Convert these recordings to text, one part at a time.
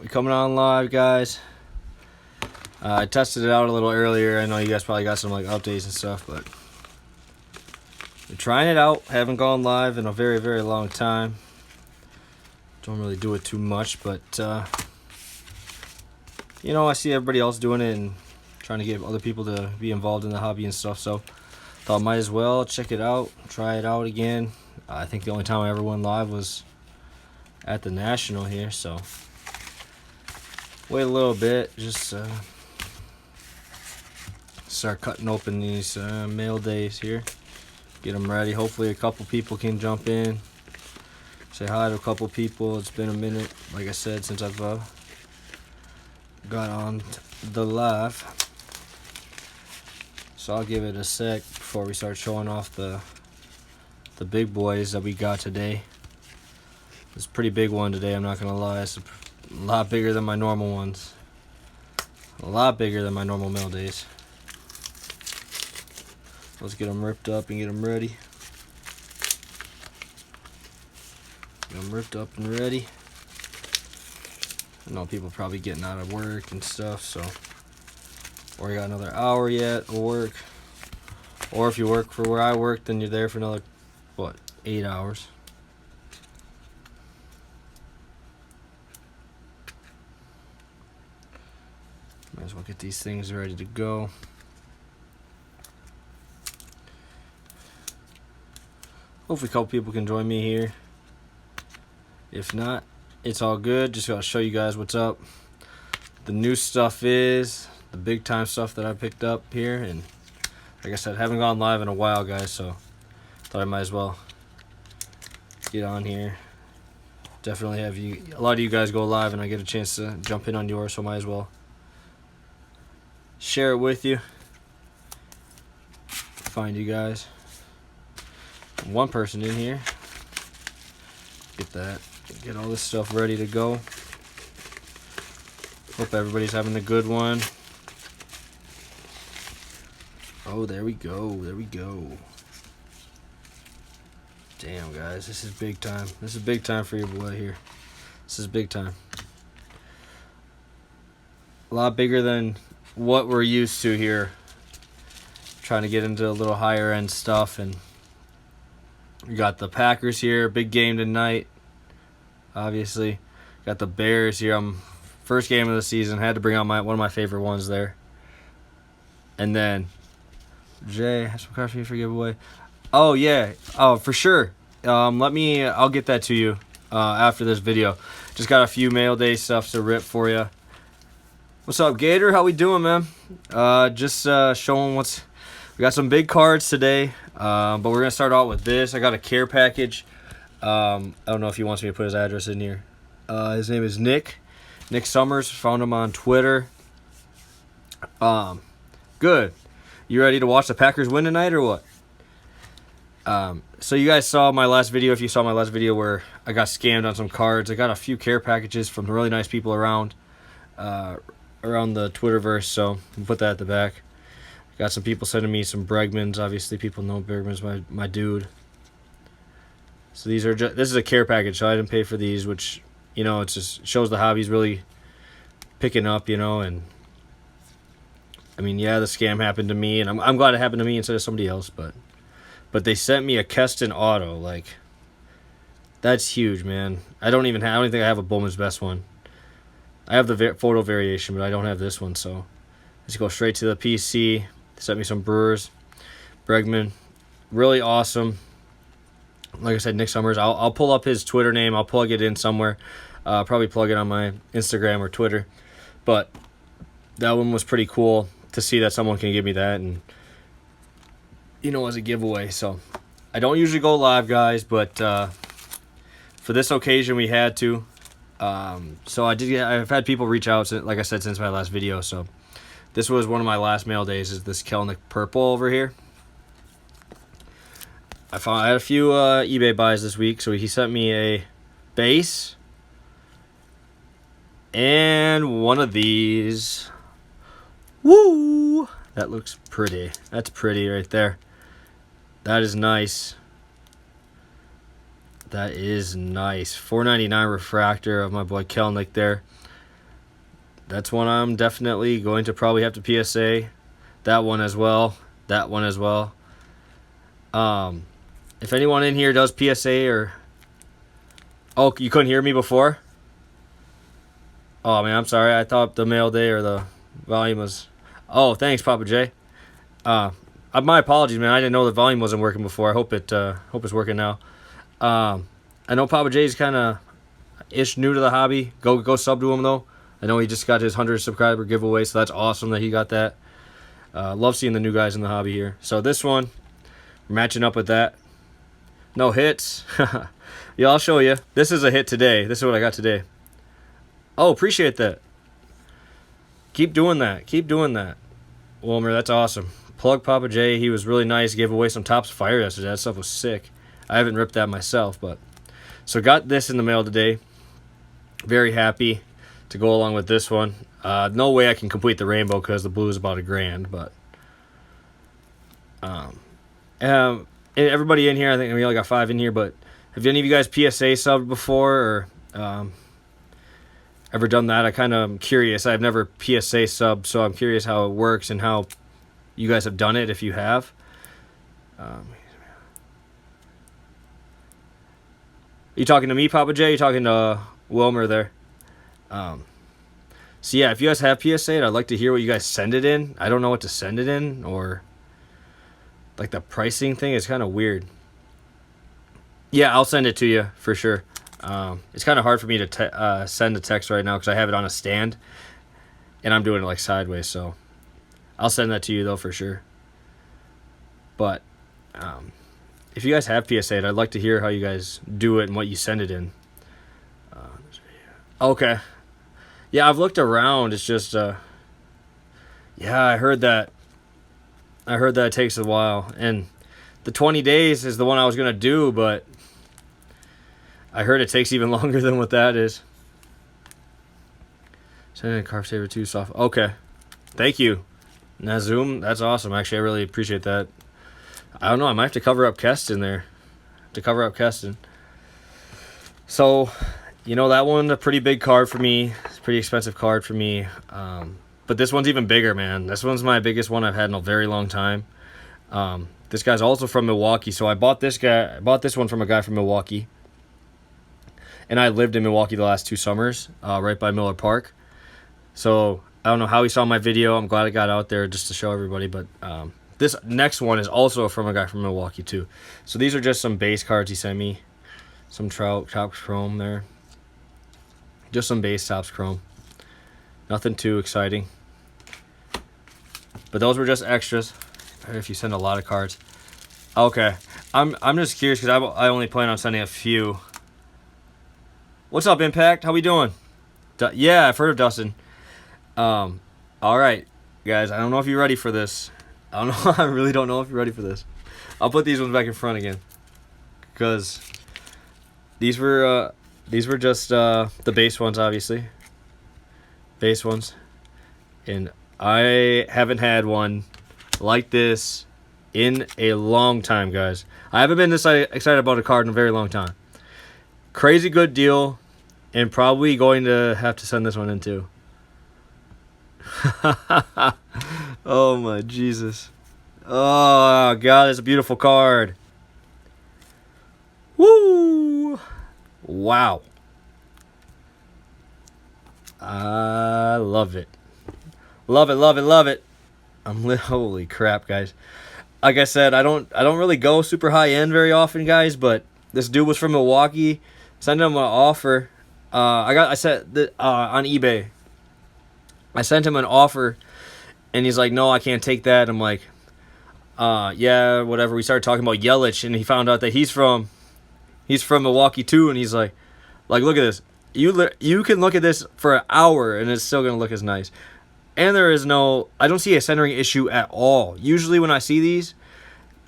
be coming on live, guys. I tested it out a little earlier. I know you guys probably got some like updates and stuff, but we're trying it out. Haven't gone live in a very, very long time. Don't really do it too much, but you know, I see everybody else doing it and trying to get other people to be involved in the hobby and stuff, so thought might as well check it out, try it out again. I think the only time I ever went live was at the National here, so wait a little bit, just start cutting open these mail days here, get them ready. Hopefully a couple people can jump in, say hi to a couple people. It's been a minute, like I said, since I've got on the live, so I'll give it a sec before we start showing off the big boys that we got today. It's a pretty big one today, I'm not gonna lie. It's a lot bigger than my normal ones, a lot bigger than my normal mail days. Let's get them ripped up and get them ready. Get them ripped up and ready. I know people probably getting out of work and stuff, so, or you got another hour yet of work, or if you work for where I work, then you're there for another, what, 8 hours. Might as well get these things ready to go. Hopefully a couple people can join me here. If not, it's all good. Just gotta show you guys what's up. The new stuff is the big time stuff that I picked up here, and like I said, haven't gone live in a while, guys, so thought I might as well get on here. Definitely have a lot of you guys go live and I get a chance to jump in on yours, so might as well share it with you. Find you guys. One person in here. Get all this stuff ready to go. Hope everybody's having a good one. Oh, there we go. There we go. Damn, guys, this is big time. This is big time for your boy here. This is big time. A lot bigger than what we're used to here. Trying to get into a little higher end stuff, and we got the Packers here. Big game tonight. Obviously, got the Bears here. First game of the season. Had to bring out one of my favorite ones there. And then Jay, have some cards for you for giveaway. Oh yeah, oh for sure. I'll get that to you after this video. Just got a few mail day stuff to rip for you. What's up, Gator? How we doing, man? Just showing we got some big cards today. But we're gonna start out with this. I got a care package. I don't know if he wants me to put his address in here. His name is Nick Summers. Found him on Twitter. Good. You ready to watch the Packers win tonight or what? So you guys saw my last video. If you saw my last video where I got scammed on some cards, I got a few care packages from really nice people around the Twitterverse. So we'll put that at the back. Got some people sending me some Bregmans. Obviously, people know Bregman's my dude. So this is a care package, so I didn't pay for these, which, you know, it just shows the hobby's really picking up, you know. And I mean, yeah, the scam happened to me, and I'm glad it happened to me instead of somebody else. But they sent me a Keston auto, like, that's huge, man. I don't think I have a Bowman's Best one. I have the photo variation, but I don't have this one. So let's go straight to the PC. They sent me some Brewers, Bregman, really awesome. Like I said, Nick Summers. I'll pull up his Twitter name. I'll plug it in somewhere. Probably plug it on my Instagram or Twitter. But that one was pretty cool to see that someone can give me that, and, you know, as a giveaway. So I don't usually go live, guys, but for this occasion we had to. So I've had people reach out, like I said, since my last video. So this was one of my last mail days, is this Kelnick purple over here. I had a few eBay buys this week, so he sent me a base and one of these. Woo! That looks pretty. That's pretty right there. That is nice. That is nice. $4.99 refractor of my boy Kelnick there. That's one I'm definitely going to probably have to PSA. That one as well. That one as well. If anyone in here does PSA or... Oh, you couldn't hear me before? Oh, man, I'm sorry. I thought the mail day or the volume was... Oh, thanks, Papa J. My apologies, man. I didn't know the volume wasn't working before. I hope it's working now. I know Papa J's kind of new to the hobby. Go sub to him, though. I know he just got his 100 subscriber giveaway, so that's awesome that he got that. Love seeing the new guys in the hobby here. So this one, we're matching up with that. No hits. Yeah, I'll show you. This is a hit today. This is what I got today. Oh, appreciate that. Keep doing that. Keep doing that. Wilmer, that's awesome. Plug Papa J. He was really nice. Gave away some Tops Fire yesterday. That stuff was sick. I haven't ripped that myself, but... So got this in the mail today. Very happy to go along with this one. No way I can complete the rainbow because the blue is about $1,000, but... and everybody in here, I think we only got 5 in here, but have any of you guys PSA subbed before or ever done that? I kind of am curious. I've never PSA subbed, so I'm curious how it works and how you guys have done it if you have. You talking to me, Papa J? You talking to Wilmer there? So yeah, if you guys have PSA, I'd like to hear what you guys send it in. I don't know what to send it in, or like the pricing thing is kind of weird. Yeah, I'll send it to you for sure. It's kind of hard for me to send a text right now because I have it on a stand and I'm doing it like sideways, so I'll send that to you though for sure. But if you guys have PSA, I'd like to hear how you guys do it and what you send it in. Okay. Yeah, I've looked around. It's just yeah, I heard that it takes a while, and the 20 days is the one I was gonna do, but I heard it takes even longer than what that is. Send in a Carb Saver 2 soft. Okay. Thank you, Nazum. That's awesome. Actually, I really appreciate that. I don't know. I might have to cover up Keston there. So, you know, that one, a pretty big card for me. It's a pretty expensive card for me. But this one's even bigger, man. This one's my biggest one I've had in a very long time. This guy's also from Milwaukee. So I bought this one from a guy from Milwaukee. And I lived in Milwaukee the last 2 summers, right by Miller Park. So I don't know how he saw my video. I'm glad I got out there just to show everybody. But this next one is also from a guy from Milwaukee too. So these are just some base cards he sent me. Some Topps Chrome there. Just some base Topps Chrome. Nothing too exciting. But those were just extras. If you send a lot of cards. Okay. I'm just curious because I only plan on sending a few. What's up, Impact? How we doing? Yeah, I've heard of Dustin. All right, guys. I don't know if you're ready for this. I don't know. I really don't know if you're ready for this. I'll put these ones back in front again, because these were just the base ones, obviously. Base ones, and I haven't had one like this in a long time, guys. I haven't been this excited about a card in a very long time. Crazy good deal, and probably going to have to send this one in too. Oh my Jesus. Oh God, it's a beautiful card. Woo! Wow. I love it. Love it, love it, love it. Holy crap, guys. Like I said, I don't really go super high end very often, guys, but this dude was from Milwaukee. Sent him an offer. I said that on eBay. I sent him an offer, and he's like, "No, I can't take that." I'm like, "Yeah, whatever." We started talking about Yelich, and he found out that he's from Milwaukee too, and he's like, look at this. You can look at this for an hour, and it's still gonna look as nice. And I don't see a centering issue at all. Usually when I see these,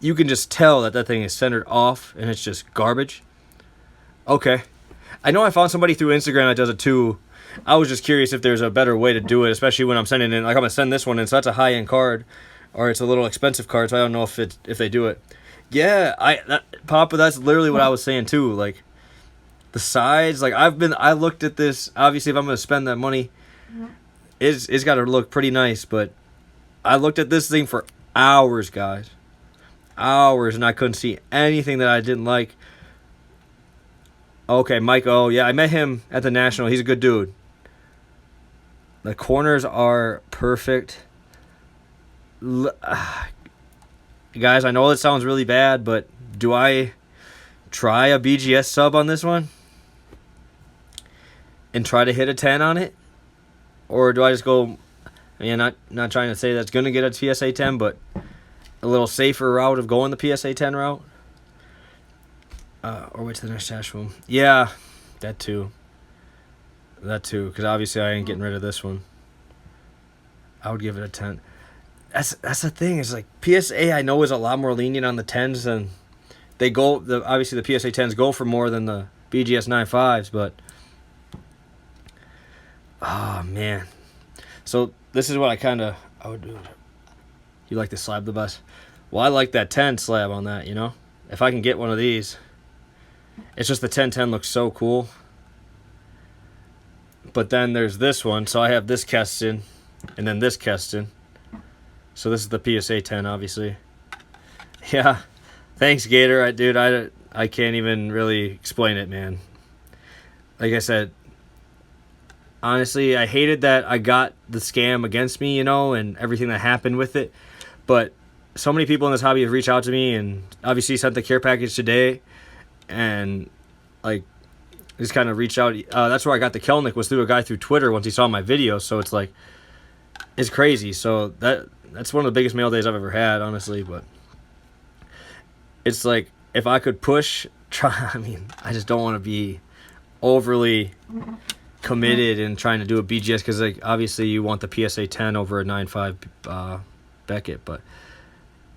you can just tell that thing is centered off, and it's just garbage. Okay. I know I found somebody through Instagram that does it too. I was just curious if there's a better way to do it, especially when I'm sending in, like I'm going to send this one in, so that's a high-end card, or it's a little expensive card, so I don't know if they do it. Yeah, Papa, that's literally what I was saying too. Like, the sides, like I looked at this, obviously if I'm going to spend that money, it's got to look pretty nice. But I looked at this thing for hours, guys. Hours, and I couldn't see anything that I didn't like. Okay, Mike O. Yeah, I met him at the National. He's a good dude. The corners are perfect. Guys, I know it sounds really bad, but do I try a BGS sub on this one and try to hit a 10 on it? Or do I just go, not trying to say that's going to get a PSA 10, but a little safer route of going the PSA 10 route? Or wait to the next stash room. Yeah, that too. Because obviously I ain't getting rid of this one. I would give it a 10. That's the thing. It's like PSA I know is a lot more lenient on the 10s than they go. Obviously the PSA 10s go for more than the BGS 95s, but oh man. So this is what I would do. You like the slab the best? Well, I like that 10 slab on that. If I can get one of these, it's just the 1010 looks so cool. But then there's this one, so I have this Keston, and then this Keston. So this is the PSA 10, obviously. Yeah, thanks, Gator. Dude, I can't even really explain it, man. Like I said, honestly, I hated that I got the scam against me, and everything that happened with it. But so many people in this hobby have reached out to me, and obviously sent the care package today, and like just kind of reached out. That's where I got the Kelnick, was through a guy through Twitter once he saw my video. So it's like, it's crazy. So that's one of the biggest mail days I've ever had, honestly. But it's like, if I could I just don't want to be overly committed in trying to do a BGS, because like obviously you want the PSA 10 over a 9.5 Beckett. But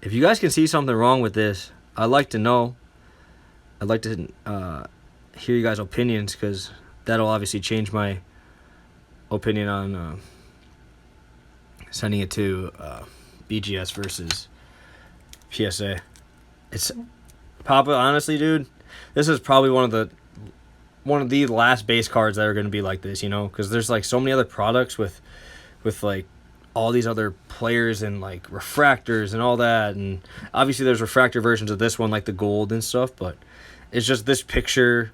if you guys can see something wrong with this, I'd like to know. I'd like to hear you guys' opinions, because that'll obviously change my opinion on sending it to BGS versus PSA. It's probably, honestly, dude, this is probably one of the last base cards that are going to be like this, because there's like so many other products with like all these other players and like refractors and all that, and obviously there's refractor versions of this one, like the gold and stuff, but it's just this picture.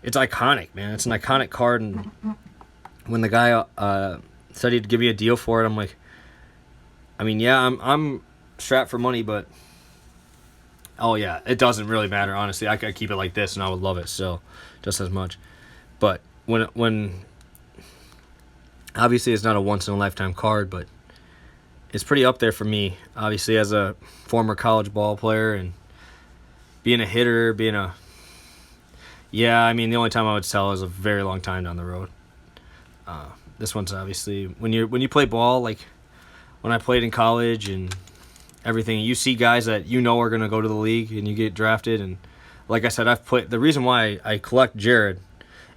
It's iconic, man. It's an iconic card, and when the guy said he'd give me a deal for it, I'm like, I'm strapped for money, but oh yeah, it doesn't really matter, honestly. I could keep it like this and I would love it still just as much. But when obviously it's not a once in a lifetime card, but it's pretty up there for me, obviously, as a former college ball player and being a hitter, the only time I would sell is a very long time down the road. This one's obviously, when you play ball, like when I played in college and everything, you see guys that are going to go to the league and you get drafted. And like I said, the reason why I collect Jared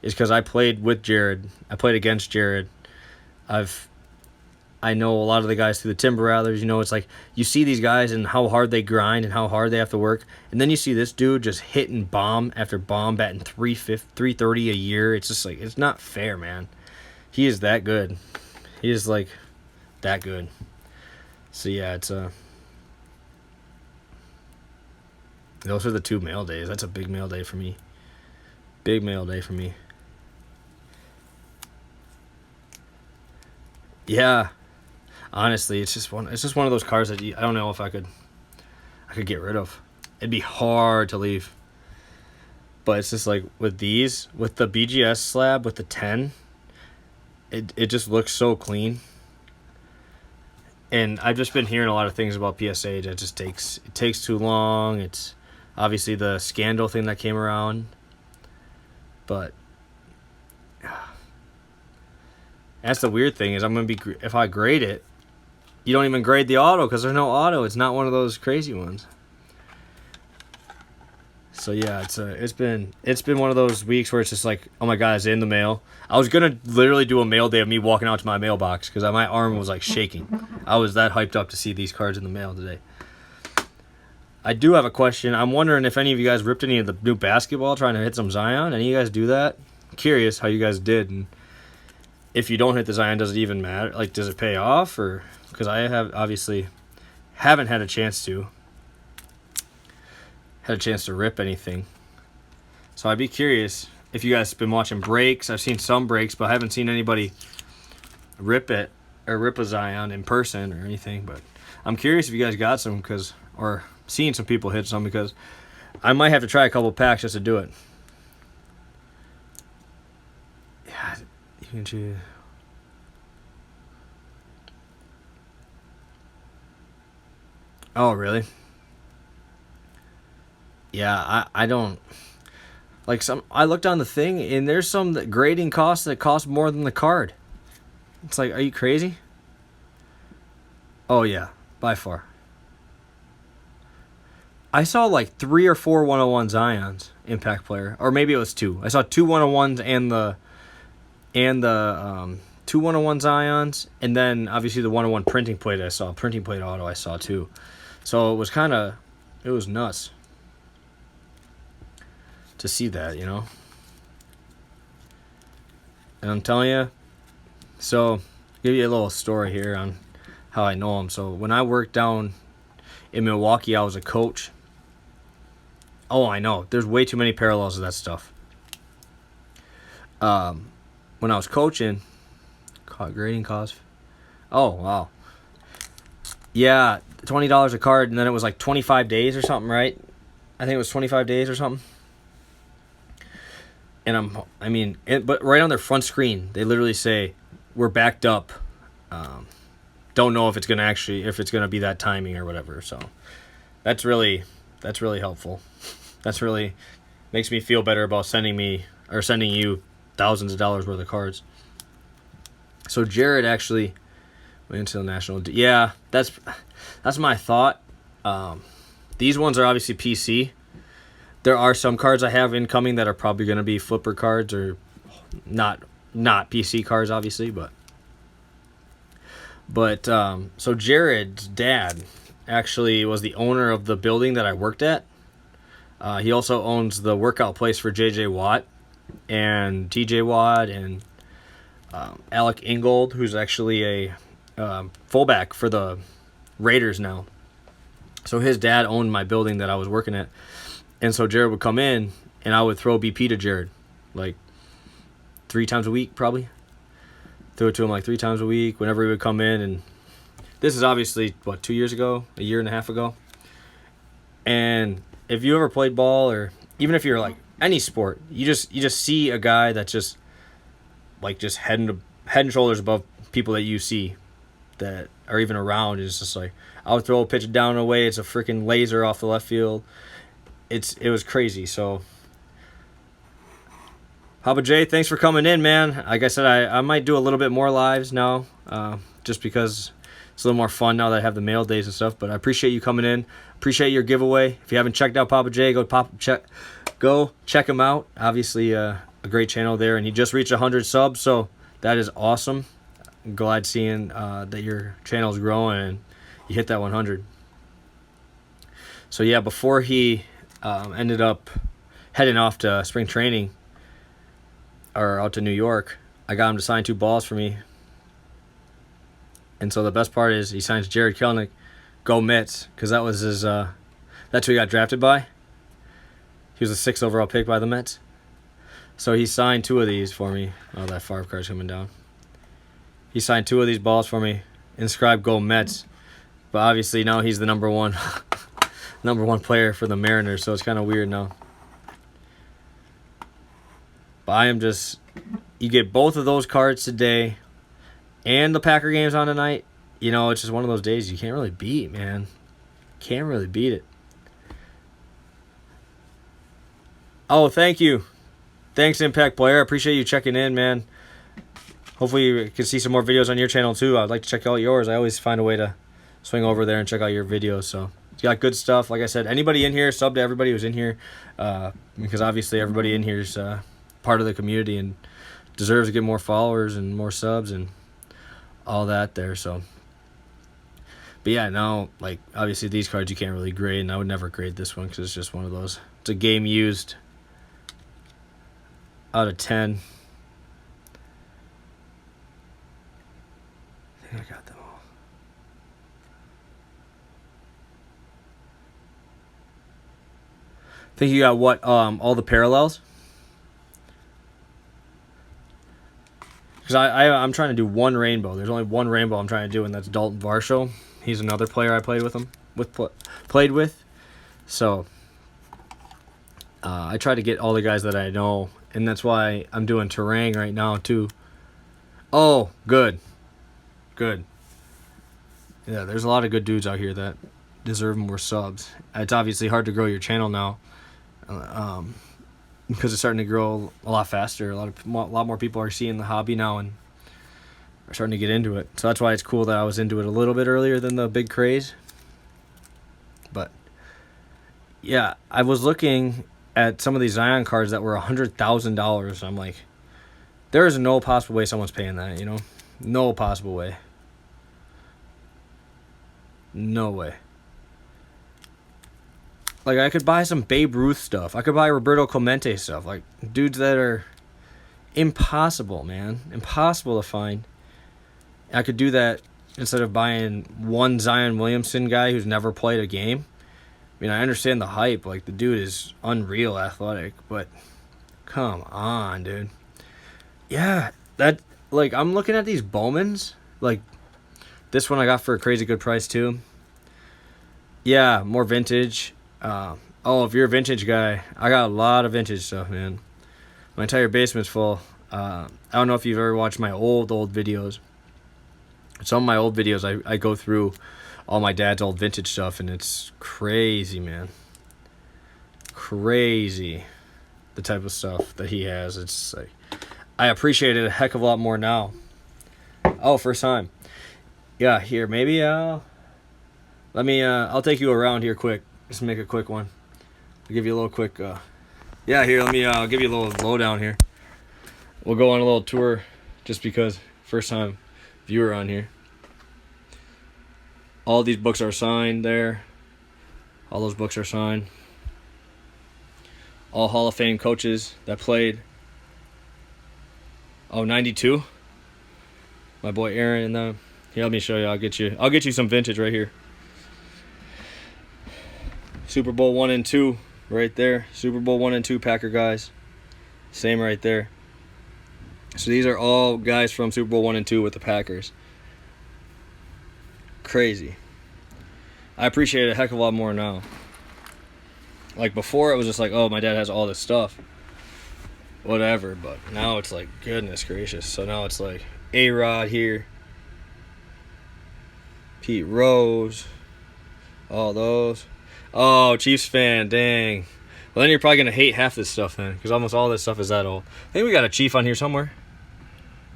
is because I played with Jared. I played against Jared. I know a lot of the guys through the Timber Rattlers. It's like you see these guys and how hard they grind and how hard they have to work, and then you see this dude just hitting bomb after bomb, batting 330 a year. It's just like, it's not fair, man. He is that good. He is like that good. So yeah, it's those are the 2 mail days. That's a big mail day for me. Big mail day for me. Yeah. Honestly, it's just one of those cards that I don't know if I could get rid of. It'd be hard to leave. But it's just like with the BGS slab with the 10, it just looks so clean. And I've just been hearing a lot of things about PSA that just takes too long. It's obviously the scandal thing that came around. But that's the weird thing, is if I grade it, you don't even grade the auto because there's no auto. It's not one of those crazy ones. So yeah, it's been one of those weeks where it's just like, oh my god, it's in the mail. I was gonna literally do a mail day of me walking out to my mailbox because my arm was like shaking. I was that hyped up to see these cards in the mail today. I do have a question. I'm wondering if any of you guys ripped any of the new basketball trying to hit some Zion. Any of you guys do that? I'm curious how you guys did. And if you don't hit the Zion, does it even matter? Like, does it pay off? Or because I have obviously haven't had a chance to rip anything. So I'd be curious if you guys have been watching breaks. I've seen some breaks, but I haven't seen anybody rip it or rip a Zion in person or anything. But I'm curious if you guys got some or seen some people hit some, because I might have to try a couple packs just to do it. Yeah, you can choose. Oh, really? Yeah, I don't like some. I looked on the thing, and there's some grading costs that cost more than the card. It's like, are you crazy? Oh yeah, by far. I saw like 3 or 4 101 Zions Impact Player, or maybe it was 2. I saw 2 101s and the 2 101 Zions, and then obviously the 101 printing plate I saw, printing plate auto I saw too. So it was nuts to see that, you know. And I'm telling you, so give you a little story here on how I know him. So when I worked down in Milwaukee, I was a coach. Oh, I know. There's way too many parallels to that stuff. When I was coaching, grading cost. Oh, wow. Yeah, $20 a card, and then it was like 25 days or something, right? I think it was 25 days or something. And but right on their front screen, they literally say, "We're backed up. Don't know if it's gonna be that timing or whatever." So that's really helpful. That's really makes me feel better about sending you thousands of dollars worth of cards. So Jared actually went into the national. Yeah, that's my thought. These ones are obviously PC. There are some cards I have incoming that are probably going to be flipper cards or not PC cards, obviously, but so Jared's dad actually was the owner of the building that I worked at. He also owns the workout place for J.J. Watt and T.J. Watt and Alec Ingold, who's actually a fullback for the Raiders now. So his dad owned my building that I was working at. And so Jared would come in, and I would throw BP to Jared, like 3 times a week, probably. Throw it to him like 3 times a week whenever he would come in. And this is obviously, 2 years ago, a year and a half ago. And if you ever played ball, or even if you're like any sport, you just see a guy that's just head and shoulders above people that you see that are even around. It's just like, I would throw a pitch down and away. It's a freaking laser off the left field. It was crazy. So Papa J, thanks for coming in, man. Like I said, I might do a little bit more lives now, just because it's a little more fun now that I have the mail days and stuff. But I appreciate you coming in. Appreciate your giveaway. If you haven't checked out Papa J, go check him out. Obviously, a great channel there, and he just reached 100 subs, so that is awesome. I'm glad seeing that your channel is growing and you hit that 100. So yeah, before he ended up heading off to spring training or out to New York, I got him to sign 2 balls for me. And so the best part is he signs Jared Kelenic, go Mets, because that was his. That's who he got drafted by. He was a 6th overall pick by the Mets. So he signed 2 of these for me. Oh, that Favre card's coming down. He signed 2 of these balls for me, inscribed "Go Mets." But obviously now he's the number one player for the Mariners, so it's kind of weird now. But I am just, you get both of those cards today, and the Packer game's on tonight. You know, it's just one of those days you can't really beat, man. Can't really beat it. Oh, thank you. Thanks, Impact Player. I appreciate you checking in, man. Hopefully you can see some more videos on your channel, too. I'd like to check out yours. I always find a way to swing over there and check out your videos. So you got good stuff. Like I said, anybody in here, sub to everybody who's in here, because obviously everybody in here is part of the community and deserves to get more followers and more subs and all that there. So, but yeah, now, like, obviously these cards you can't really grade, and I would never grade this one because it's just one of those. It's a game used out of 10. think I got them all. I think you got what? All the parallels? Because I'm trying to do one rainbow. There's only one rainbow I'm trying to do, and that's Dalton Varsho. He's another player I played with him. Played with. So I try to get all the guys that I know, and that's why I'm doing Terrain right now too. Oh, good. Good. Yeah, there's a lot of good dudes out here that deserve more subs. It's obviously hard to grow your channel now, because it's starting to grow a lot faster. A lot more people are seeing the hobby now and are starting to get into it. So that's why it's cool that I was into it a little bit earlier than the big craze. But yeah, I was looking at some of these Zion cards that were $100,000. I'm like, there is no possible way someone's paying that, you know? No possible way. No way. Like, I could buy some Babe Ruth stuff. I could buy Roberto Clemente stuff. Like, dudes that are impossible, man. Impossible to find. I could do that instead of buying one Zion Williamson guy who's never played a game. I mean, I understand the hype. Like, the dude is unreal athletic. But, come on, dude. Yeah, that... Like, I'm looking at these Bowmans. Like, this one I got for a crazy good price, too. Yeah, more vintage. If you're a vintage guy, I got a lot of vintage stuff, man. My entire basement's full. I don't know if you've ever watched my old videos. Some of my old videos, I go through all my dad's old vintage stuff, and it's crazy, man. Crazy, the type of stuff that he has. It's like, I appreciate it a heck of a lot more now. Oh, first time. Yeah, here, maybe, I'll take you around here quick. Just make a quick one. I'll give you a little quick, yeah, here, I'll give you a little lowdown here. We'll go on a little tour just because first time viewer on here. All these books are signed there. All those books are signed. All Hall of Fame coaches that played. Oh, 92. My boy Aaron and them. Here, let me show you. I'll get you some vintage right here. Super Bowl 1 and 2 right there. Super Bowl 1 and 2 Packer guys. Same right there. So these are all guys from Super Bowl 1 and 2 with the Packers. Crazy. I appreciate it a heck of a lot more now. Like before it was just like, oh, my dad has all this stuff. Whatever, but now it's like, goodness gracious. So now it's like A-Rod here. Pete Rose. All those. Oh, Chiefs fan, dang. Well, then you're probably going to hate half this stuff then, because almost all this stuff is that old. I think we got a Chief on here somewhere.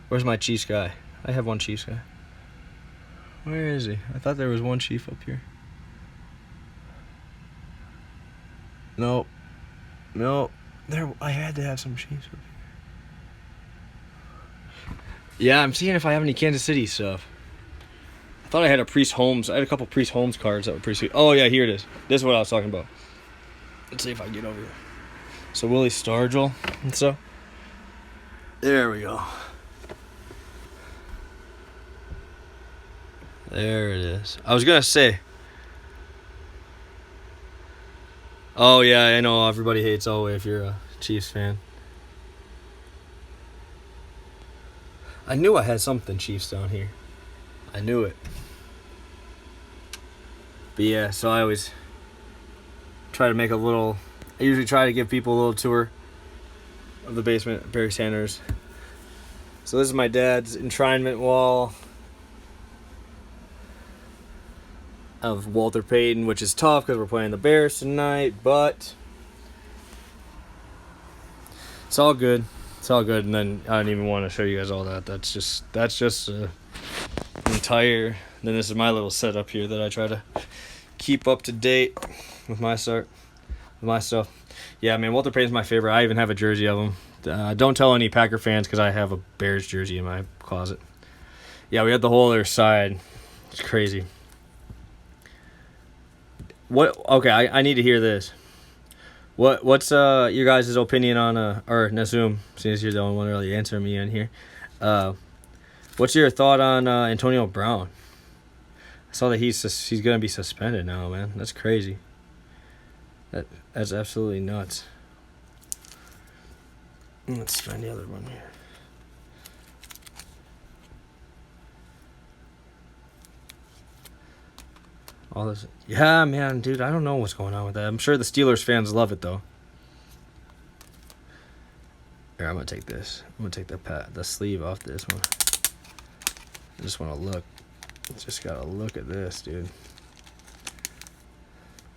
Where's my Chiefs guy? I have one Chiefs guy. Where is he? I thought there was one Chief up here. Nope. Nope. I had to have some Chiefs up here. Yeah, I'm seeing if I have any Kansas City stuff. I thought I had a Priest Holmes. I had a couple Priest Holmes cards that were pretty sweet. Oh, yeah, here it is. This is what I was talking about. Let's see if I can get over here. So, Willie Stargell and stuff. There we go. There it is. I was going to say. Oh, yeah, I know everybody hates Elway if you're a Chiefs fan. I knew I had something Chiefs down here. I knew it. But yeah, so I always try to make I usually try to give people a little tour of the basement at Barry Sanders. So this is my dad's enshrinement wall of Walter Payton, which is tough because we're playing the Bears tonight, but it's all good. It's all good. And then I don't even want to show you guys all that. That's just entire. Then this is my little setup here that I try to keep up to date with my stuff. Yeah, man, Walter Payton's my favorite. I even have a jersey of him. Don't tell any Packer fans because I have a Bears jersey in my closet. Yeah, we had the whole other side. It's crazy. What? Okay, I need to hear this. What's your guys' opinion on or Nasum, since you're the only one really answering me in here. What's your thought on Antonio Brown? I saw that he's going to be suspended now, man. That's crazy. That's absolutely nuts. Let's find the other one here. All this, yeah, man, dude. I don't know what's going on with that. I'm sure the Steelers fans love it though. Here, I'm gonna take this. I'm gonna take the sleeve off this one. I just want to look. Just gotta look at this, dude.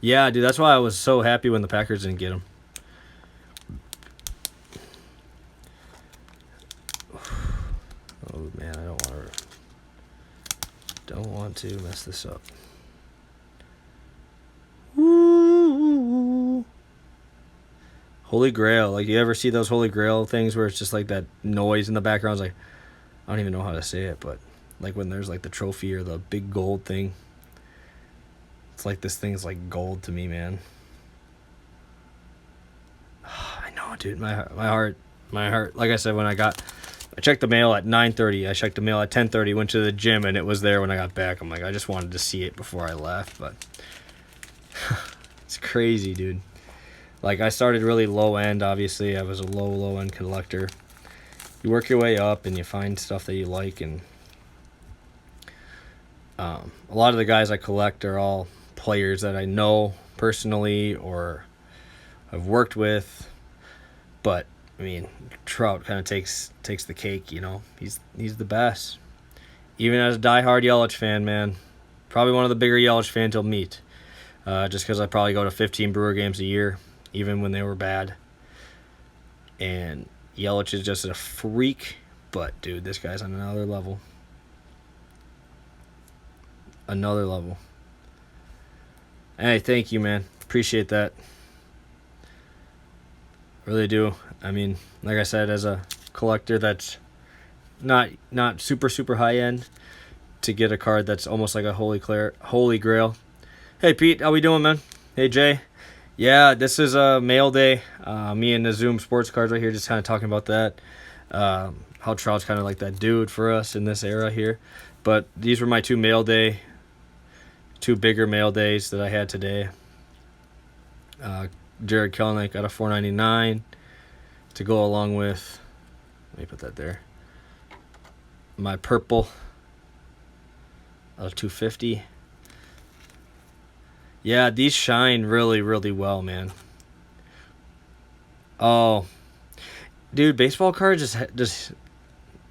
Yeah, dude. That's why I was so happy when the Packers didn't get him. Oh man, I don't want to mess this up. Woo. Holy Grail. Like, you ever see those Holy Grail things where it's just like that noise in the background? It's like, I don't even know how to say it, but like when there's like the trophy or the big gold thing. It's like this thing's like gold to me, man. I know, dude. My heart. Like I said, I checked the mail at 9:30. I checked the mail at 10:30. Went to the gym and it was there when I got back. I'm like, I just wanted to see it before I left, but it's crazy, dude. Like, I started really low end. Obviously, I was a low end collector. You work your way up and you find stuff that you like, and a lot of the guys I collect are all players that I know personally or have worked with. But I mean, Trout kind of takes the cake, you know. He's the best. Even as a diehard Yelich fan, man, probably one of the bigger Yelich fans you'll meet. Just because I probably go to 15 Brewer games a year, even when they were bad. And Yelich is just a freak, but dude, this guy's on another level. Another level. Hey, thank you, man. Appreciate that. Really do. I mean, like I said, as a collector that's not super high end, to get a card that's almost like a holy grail. Hey Pete, how we doing, man? Hey Jay. Yeah, this is a mail day. Me and the Zoom Sports Cards right here, just kind of talking about that. How Trout's kind of like that dude for us in this era here. But these were my two bigger mail days that I had today. Jared Kelenic got a $4.99 to go along with. Let me put that there. My purple, a $2.50. Yeah, these shine really well, man. Oh, dude, baseball cards just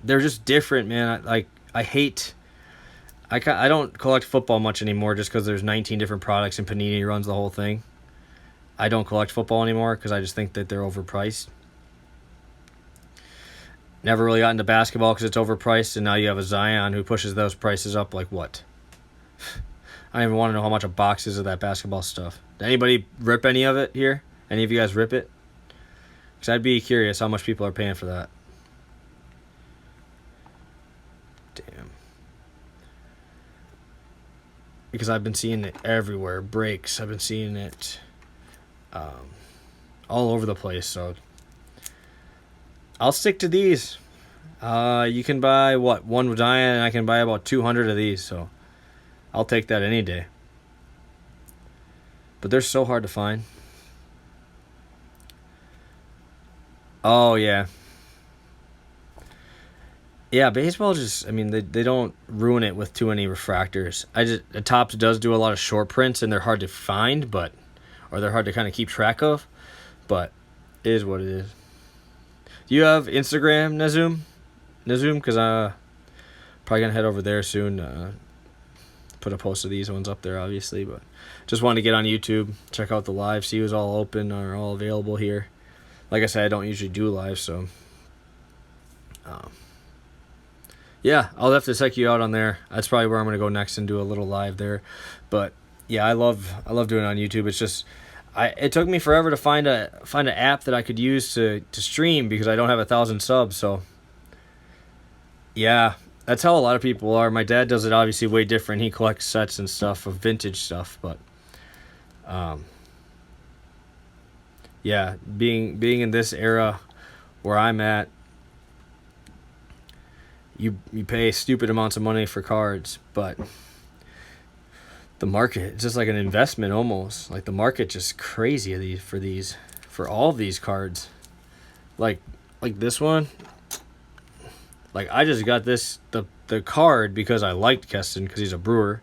they're just different, man. I don't collect football much anymore just because there's 19 different products and Panini runs the whole thing. I don't collect football anymore because I just think that they're overpriced. Never really got into basketball because it's overpriced, and now you have a Zion who pushes those prices up like what? I don't even want to know how much a box is of that basketball stuff. Did anybody rip any of it here? Any of you guys rip it? Because I'd be curious how much people are paying for that. Damn. Because I've been seeing it everywhere. Breaks. I've been seeing it all over the place. So I'll stick to these. You can buy, one Zion, and I can buy about 200 of these. So I'll take that any day. But they're so hard to find. Oh, yeah. Yeah, baseball just, I mean, they don't ruin it with too many refractors. The Topps does do a lot of short prints, and they're hard to find, or they're hard to kind of keep track of, but it is what it is. Do you have Instagram, Nazum? Because probably going to head over there soon. Put a post of these ones up there, obviously, but just wanted to get on YouTube, check out the live, see who's all open or all available here. Like I said, I don't usually do live, so yeah, I'll have to check you out on there. That's probably where I'm going to go next and do a little live there. But yeah, I love doing it on YouTube. It's just it took me forever to find an app that I could use to stream because I don't have 1,000 subs. So yeah, that's how a lot of people are. My dad does it obviously way different. He collects sets and stuff of vintage stuff, but yeah, being in this era where I'm at, you pay stupid amounts of money for cards, but the market, it's just like an investment almost. Like the market just crazy for all of these cards. Like this one. Like I just got the card because I liked Keston because he's a brewer.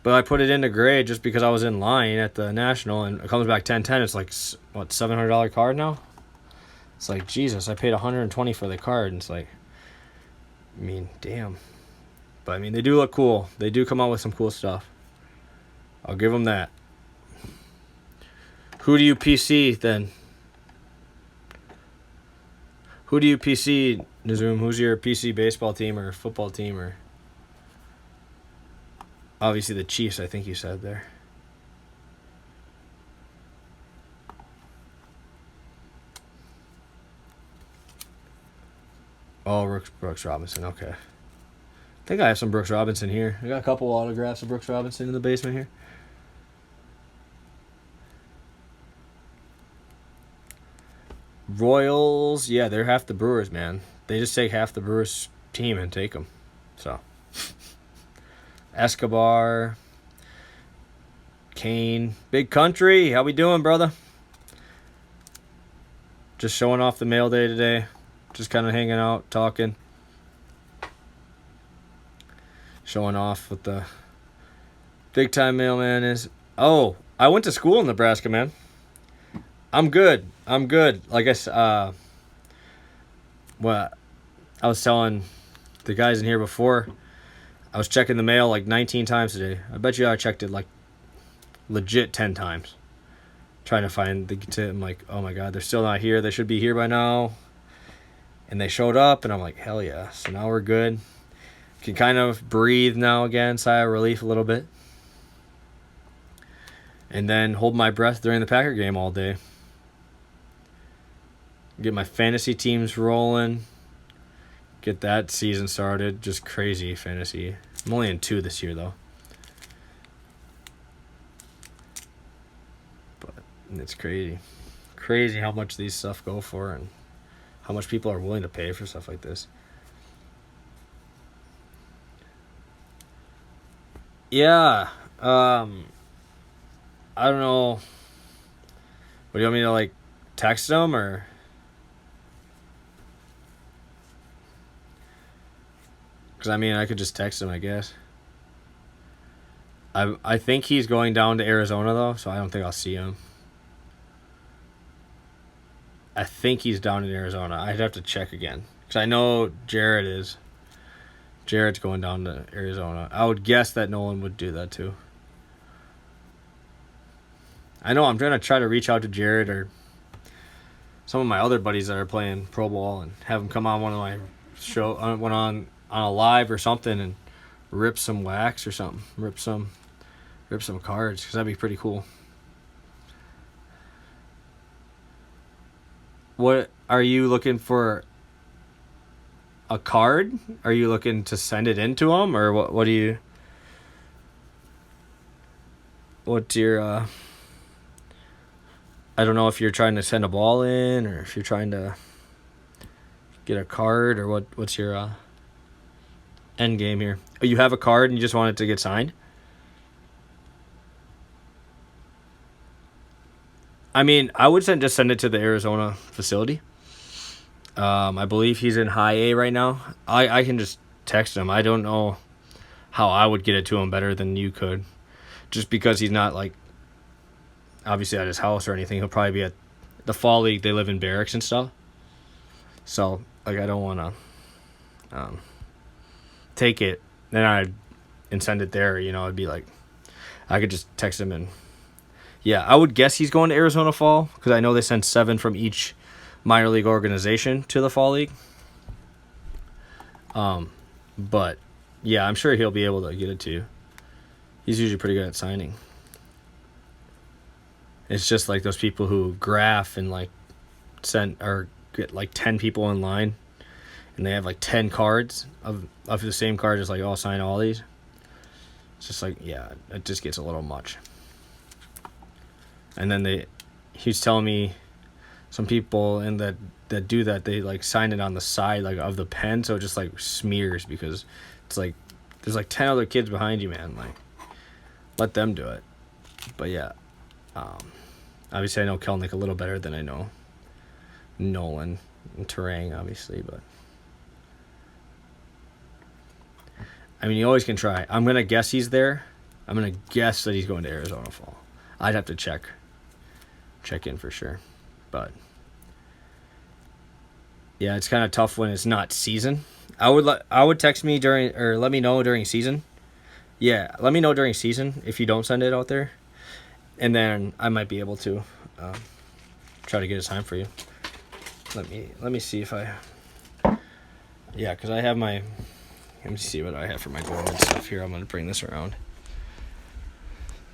But I put it into grade just because I was in line at the National, and it comes back 10-10. It's like, what, $700 card now? It's like, Jesus, I paid $120 for the card. And it's like, I mean, damn. But I mean, they do look cool. They do come out with some cool stuff. I'll give them that. Who do you PC then? Who do you PC, Nazoom? Who's your PC baseball team or football team? Or obviously the Chiefs, I think you said there. Oh, Brooks Robinson. Okay. I think I have some Brooks Robinson here. I got a couple autographs of Brooks Robinson in the basement here. Royals, yeah, they're half the Brewers, man. They just take half the Brewers team and take them. So, Escobar, Kane, Big Country, how we doing, brother? Just showing off the mail day today. Just kind of hanging out, talking. Showing off what the big time mailman is. Oh, I went to school in Nebraska, man. I'm good. Like I was telling the guys in here before, I was checking the mail like 19 times today. I bet you I checked it like legit 10 times. Trying to find I'm like, oh my God, they're still not here. They should be here by now. And they showed up, and I'm like, hell yeah. So now we're good. Can kind of breathe now again, sigh of relief a little bit. And then hold my breath during the Packer game all day. Get my fantasy teams rolling. Get that season started. Just crazy fantasy. I'm only in 2 this year, though. But it's crazy. Crazy how much these stuff go for and how much people are willing to pay for stuff like this. Yeah. I don't know. What do you want me to, like, text them or? Because, I mean, I could just text him, I guess. I think he's going down to Arizona, though, so I don't think I'll see him. I think he's down in Arizona. I'd have to check again. Because I know Jared is. Jared's going down to Arizona. I would guess that Nolan would do that, too. I know I'm trying to reach out to Jared or some of my other buddies that are playing pro ball and have them come on one of my on a live or something and rip some wax or something. Rip some cards, because that'd be pretty cool. What are you looking for? A card? Are you looking to send it in to them, or what do you? What's your? I don't know if you're trying to send a ball in, or if you're trying to get a card, or what's your end game here? Oh, you have a card and you just want it to get signed? I mean, I would just send it to the Arizona facility. I believe he's in high A right now. I can just text him. I don't know how I would get it to him better than you could. Just because he's not, like, obviously at his house or anything. He'll probably be at the fall league. They live in barracks and stuff. So, like, I don't want to take it and send it there. You know, it'd be like, I could just text him and, yeah, I would guess he's going to Arizona fall because I know they send 7 from each minor league organization to the fall league. But yeah, I'm sure he'll be able to get it to you. He's usually pretty good at signing. It's just like those people who graph and like send or get like 10 people in line and they have like 10 cards of the same card, just like, oh, sign all these. It's just like, yeah, it just gets a little much. And then he was telling me some people in that that do that, they like sign it on the side like of the pen, so it just like smears, because it's like there's like 10 other kids behind you, man. Like, let them do it. But yeah, obviously I know Kelnick a little better than I know Nolan and Terang, obviously, but I mean, you always can try. I'm gonna guess he's there. I'm gonna guess that he's going to Arizona Fall. I'd have to check in for sure, but yeah, it's kind of tough when it's not season. I would text me during, or let me know during season. Yeah, let me know during season if you don't send it out there, and then I might be able to try to get a time for you. Let me see if I. Yeah, because I have my. Let me see what I have for my Gorman stuff here. I'm gonna bring this around.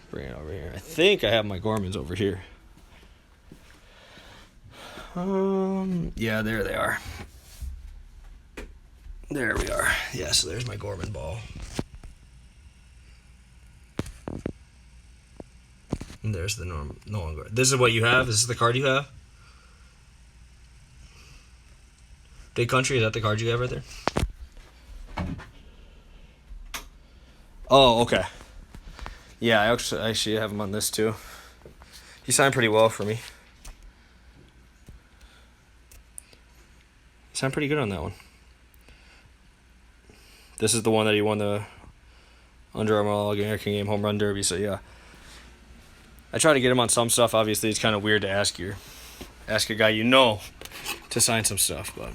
Bring it over here. I think I have my Gormans over here. Yeah, there they are. There we are. Yeah, so there's my Gorman ball. And there's the Nolan Gorman. This is what you have? This is the card you have? Big Country, is that the card you have right there? Oh, okay. Yeah, I actually have him on this too. He signed pretty well for me. He signed pretty good on that one. This is the one that he won the Under Armour All-American Game Home Run Derby, so yeah. I try to get him on some stuff. Obviously, it's kind of weird to ask a guy you know to sign some stuff, but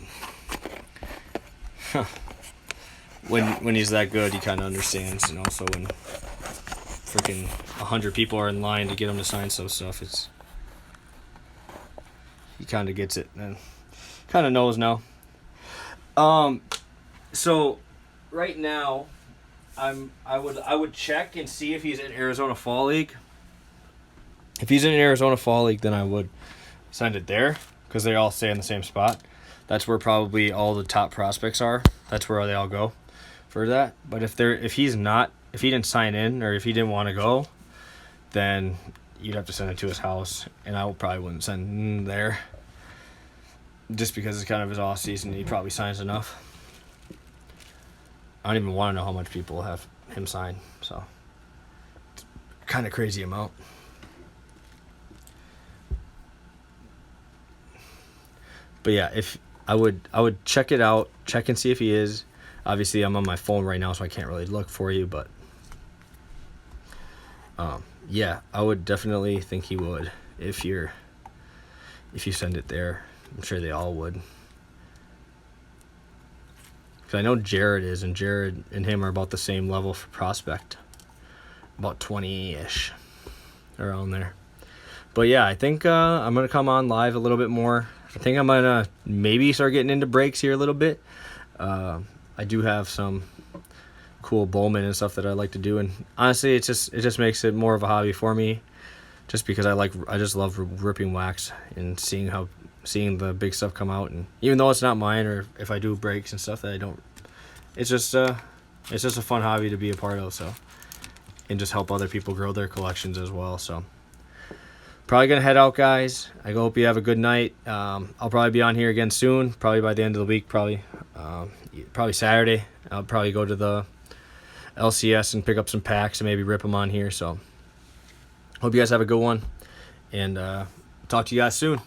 when he's that good, he kind of understands. And also when freaking 100 people are in line to get him to sign some stuff, he kind of gets it and kind of knows now. So right now, I would check and see if he's in Arizona Fall League. If he's in Arizona Fall League, then I would send it there, because they all stay in the same spot. That's where probably all the top prospects are. That's where they all go for that. But if he didn't sign in, or if he didn't want to go, then you'd have to send it to his house, and I probably wouldn't send there, just because it's kind of his off season. He probably signs enough. I don't even want to know how much people have him sign, so it's kind of crazy amount. But yeah, if I would check it out, check and see if he is. Obviously, I'm on my phone right now, so I can't really look for you, but yeah, I would definitely think he would if you send it there. I'm sure they all would. Because I know Jared is, and Jared and him are about the same level for prospect. About 20-ish, around there. But yeah, I think I'm going to come on live a little bit more. I think I'm going to maybe start getting into breaks here a little bit. I do have some cool Bowman and stuff that I like to do, and honestly, it just makes it more of a hobby for me, just because I just love ripping wax and seeing the big stuff come out. And even though it's not mine, or if I do breaks and stuff that I don't, it's just a fun hobby to be a part of, so, and just help other people grow their collections as well. So probably gonna head out, guys. I hope you have a good night. I'll probably be on here again soon, probably by the end of the week, probably Saturday. I'll probably go to the LCS and pick up some packs and maybe rip them on here. So hope you guys have a good one, and talk to you guys soon.